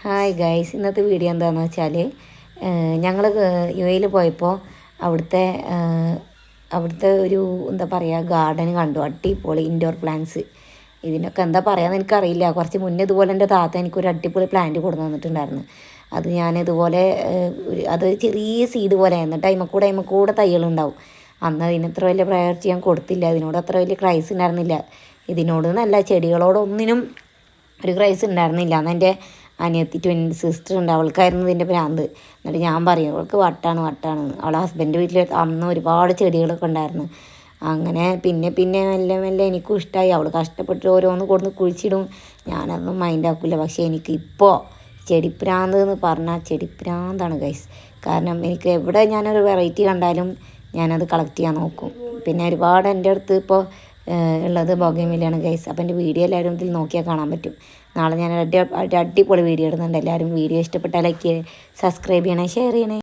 Hi guys, ഇന്നത്തെ video എന്താണെന്ന് വെച്ചാൽ ഞങ്ങൾ യുഎയിൽ പോയപ്പോൾ അവിടുത്തെ അവിടുത്തെ ഒരു എന്താ പറയുക ഗാർഡൻ കണ്ടു. അടിപൊളി ഇൻഡോർ പ്ലാന്റ്സ്. ഇതിനൊക്കെ എന്താ പറയുകയെന്ന് എനിക്കറിയില്ല. കുറച്ച് മുന്നേ ഇതുപോലെ എൻ്റെ താത്ത എനിക്കൊരു അടിപൊളി പ്ലാന്റ് കൊണ്ടു തന്നിട്ടുണ്ടായിരുന്നു. അത് ഞാനിതുപോലെ അത് ചെറിയ സീഡ് പോലെ, എന്നിട്ട് അതിമക്കൂടെ തൈകളുണ്ടാവും. അന്ന് അതിന് അത്ര വലിയ പ്രയോറിറ്റി ഞാൻ കൊടുത്തില്ല. ഇതിനോട് അത്ര വലിയ ക്രൈസ് ഉണ്ടായിരുന്നില്ല. ഇതിനോട് നല്ല ചെടികളോടൊന്നിനും ഒരു ക്രൈസ് ഉണ്ടായിരുന്നില്ല. അന്ന് എൻ്റെ അനിയത്തി ട്വിൻ സിസ്റ്റർ ഉണ്ട്, അവൾക്കായിരുന്നു ഇതിൻ്റെ ഭ്രാന്ത്. എന്നിട്ട് ഞാൻ പറയും അവൾക്ക് വട്ടാണ് അവളെ ഹസ്ബൻഡ് വീട്ടിൽ അന്ന് ഒരുപാട് ചെടികളൊക്കെ ഉണ്ടായിരുന്നു. അങ്ങനെ പിന്നെ മെല്ലെ എനിക്കും ഇഷ്ടമായി. അവൾ കഷ്ടപ്പെട്ട് ഓരോന്ന് കൊടുന്ന് കുഴിച്ചിടും, ഞാനതൊന്നും മൈൻഡാക്കില്ല. പക്ഷേ എനിക്ക് ഇപ്പോൾ ചെടിപ്രാന്ത് എന്ന് പറഞ്ഞാൽ ചെടിപ്രാന്താണ് ഗൈസ്. കാരണം എനിക്ക് എവിടെ ഞാനൊരു വെറൈറ്റി കണ്ടാലും ഞാനത് കളക്ട് ചെയ്യാൻ നോക്കും. പിന്നെ ഒരുപാട് എൻ്റെ അടുത്ത് ഇപ്പോൾ ഉള്ളത് ബൊഗൈൻവില്ലയാണ് ഗൈസ്. അപ്പോൾ എൻ്റെ വീഡിയോ എല്ലാവരും ഇതിൽ നോക്കിയാൽ കാണാൻ പറ്റും. നാളെ ഞാൻ അടിപൊളി വീഡിയോ ഇടുന്നുണ്ട്. എല്ലാവരും വീഡിയോ ഇഷ്ടപ്പെട്ടാൽ ലൈക്ക് ചെയ്യണേ, സബ്സ്ക്രൈബ് ചെയ്യണേ, ഷെയർ ചെയ്യണേ.